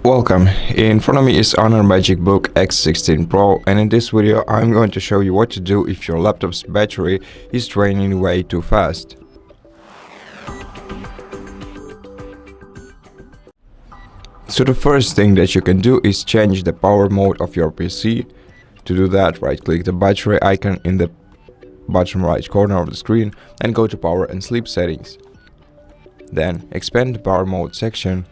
Welcome, in front of me is HONOR MagicBook X16 Pro, and in this video I'm going to show you what to do if your laptop's battery is draining way too fast. So the first thing that you can do is change the power mode of your PC. To do that, right click the battery icon in the bottom right corner of the screen and go to power and sleep settings. Then expand the power mode section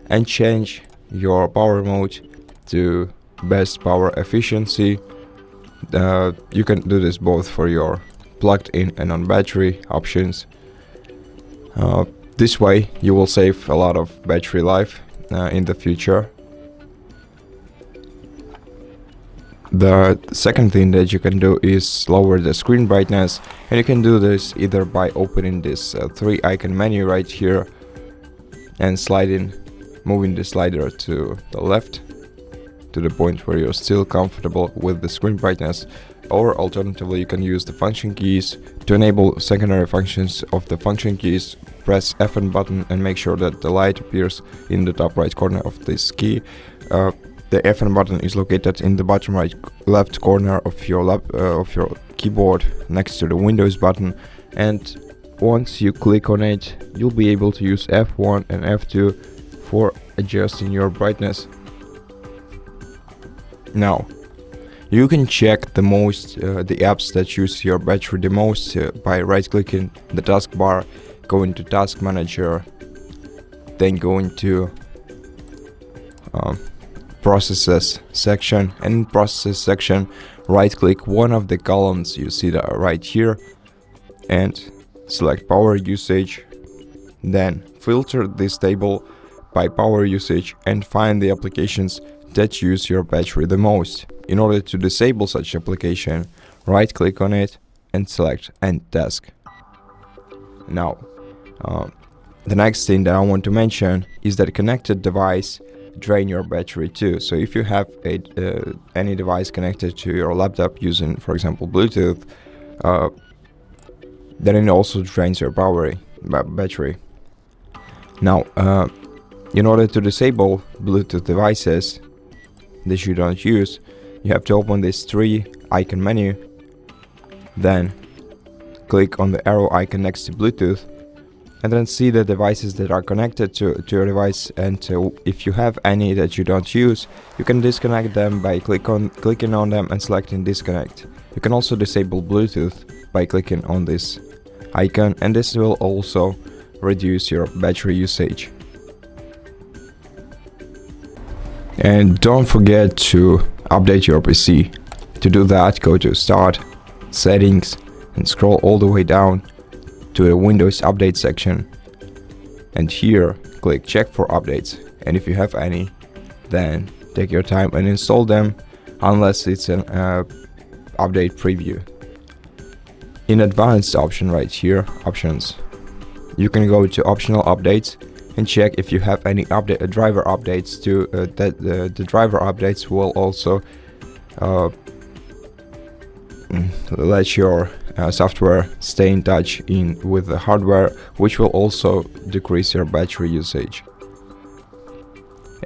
and change your power mode to best power efficiency. You can do this both for your plugged in and on battery options. This way you will save a lot of battery life in the future. The second thing that you can do is lower the screen brightness, and you can do this either by opening this 3 icon menu right here and moving the slider to the left to the point where you're still comfortable with the screen brightness, or alternatively you can use the function keys. To enable secondary functions of the function keys, press F1 button and make sure that the light appears in the top right corner of this key. The F1 button is located in the bottom right left corner of your keyboard next to the Windows button, and once you click on it you'll be able to use F1 and F2 for adjusting your brightness. Now you can check the apps that use your battery the most by right clicking the taskbar, going to Task Manager, then going to Processes section, and in Processes section right click one of the columns you see that right here and select power usage. Then filter this table by power usage and find the applications that use your battery the most. In order to disable such application, right click on it and select End Task. Now the next thing that I want to mention is that connected device drain your battery too. So if you have any device connected to your laptop using, for example, Bluetooth, then it also drains your battery. Now in order to disable Bluetooth devices that you don't use, you have to open this 3 icon menu, then click on the arrow icon next to Bluetooth, and then see the devices that are connected to your device, and if you have any that you don't use, you can disconnect them by clicking on them and selecting disconnect. You can also disable Bluetooth by clicking on this icon, and this will also reduce your battery usage. And don't forget to update your PC. To do that, go to Start, Settings, and scroll all the way down to the Windows Update section, and here click Check for updates, and if you have any, then take your time and install them unless it's an update preview. In Advanced option right here, Options, you can go to Optional Updates and check if you have any driver updates to the driver updates will also let your software stay in touch with the hardware, which will also decrease your battery usage.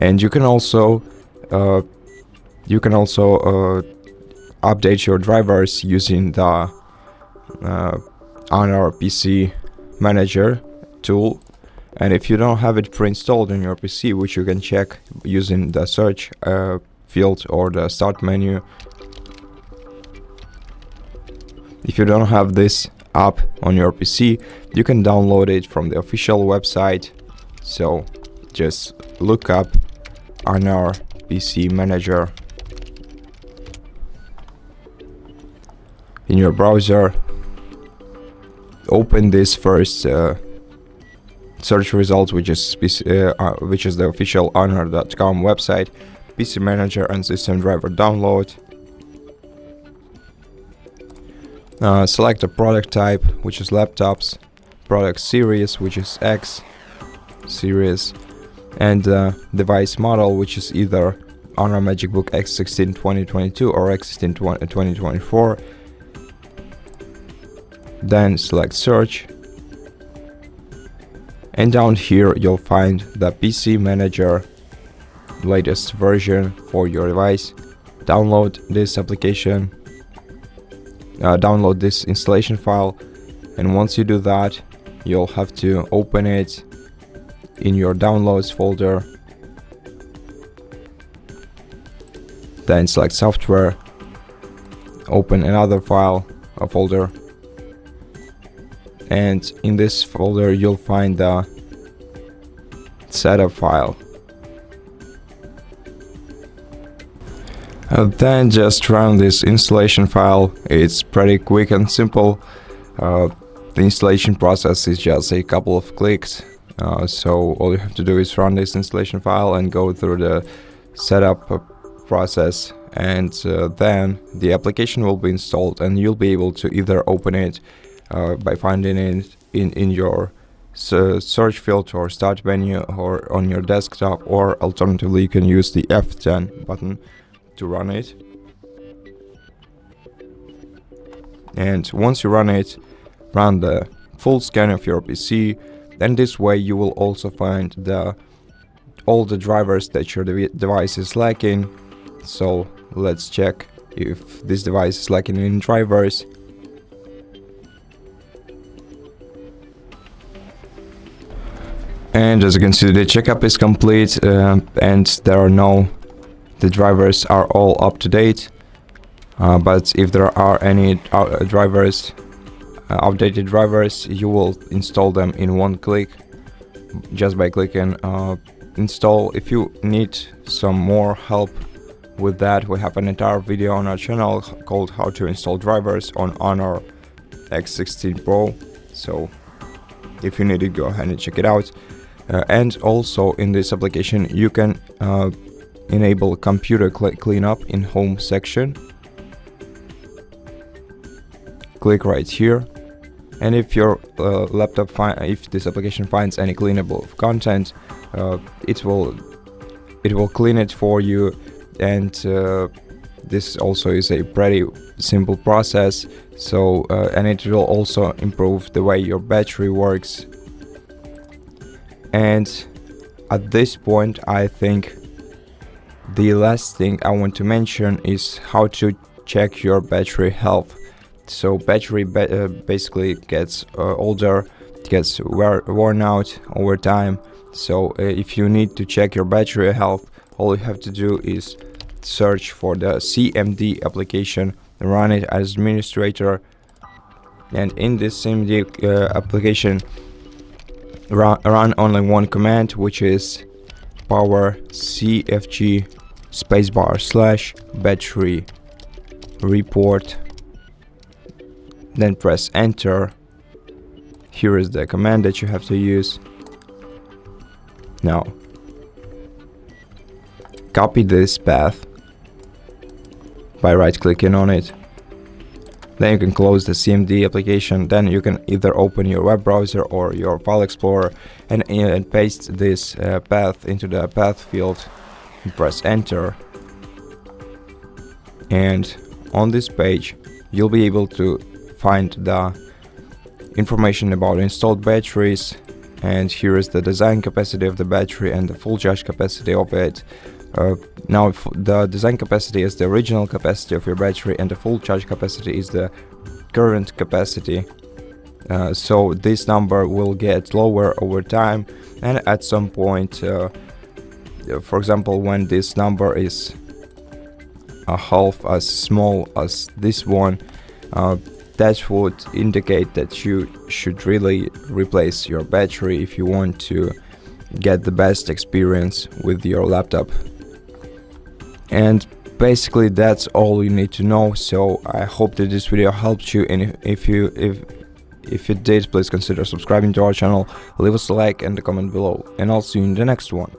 And you can also update your drivers using the HONOR PC Manager tool. And if you don't have it pre-installed on your PC, which you can check using the search field or the start menu, if you don't have this app on your PC, you can download it from the official website. So just look up HONOR PC Manager in your browser, open this first search result, which is the official honor.com website, PC Manager and System Driver Download. Select a product type, which is laptops, product series, which is X series, and device model, which is either HONOR MagicBook X16 2022 or X16 2024. Then select Search, and down here you'll find the PC Manager latest version for your device. Download this application, download this installation file, and once you do that, you'll have to open it in your downloads folder. Then select software, open another file, a folder, and in this folder you'll find the setup file. Then just run this installation file. It's pretty quick and simple. The installation process is just a couple of clicks, so all you have to do is run this installation file and go through the setup process, and then the application will be installed, and you'll be able to either open it by finding it in your search field or start menu or on your desktop, or alternatively you can use the F10 button to run it. And once you run it, run the full scan of your PC, and this way you will also find all the drivers that your device is lacking. So let's check if this device is lacking in drivers. And as you can see, the checkup is complete, and the drivers are all up to date. But if there are any drivers, outdated drivers, you will install them in one click just by clicking install. If you need some more help with that, we have an entire video on our channel called How to Install Drivers on HONOR X16 PRO. So if you need it, go ahead and check it out. And also in this application you can enable computer cleanup in home section. Click right here, and if your laptop if this application finds any cleanable content, it will clean it for you. And this also is a pretty simple process, so and it will also improve the way your battery works. And at this point, I think the last thing I want to mention is how to check your battery health. So battery basically gets older, it gets worn out over time. So if you need to check your battery health, all you have to do is search for the CMD application, run it as administrator, and in this CMD application run only one command, which is power cfg spacebar / battery report, then press enter. Here is the command that you have to use. Now copy this path by right clicking on it. Then you can close the CMD application. Then you can either open your web browser or your file explorer and paste this path into the path field and press enter. And on this page you'll be able to find the information about installed batteries, and here is the design capacity of the battery and the full charge capacity of it. Now the design capacity is the original capacity of your battery, and the full charge capacity is the current capacity. So this number will get lower over time, and at some point, for example, when this number is a half as small as this one, that would indicate that you should really replace your battery if you want to get the best experience with your laptop. And basically that's all you need to know. So I hope that this video helped you, and if it did, please consider subscribing to our channel, leave us a like and a comment below, and I'll see you in the next one.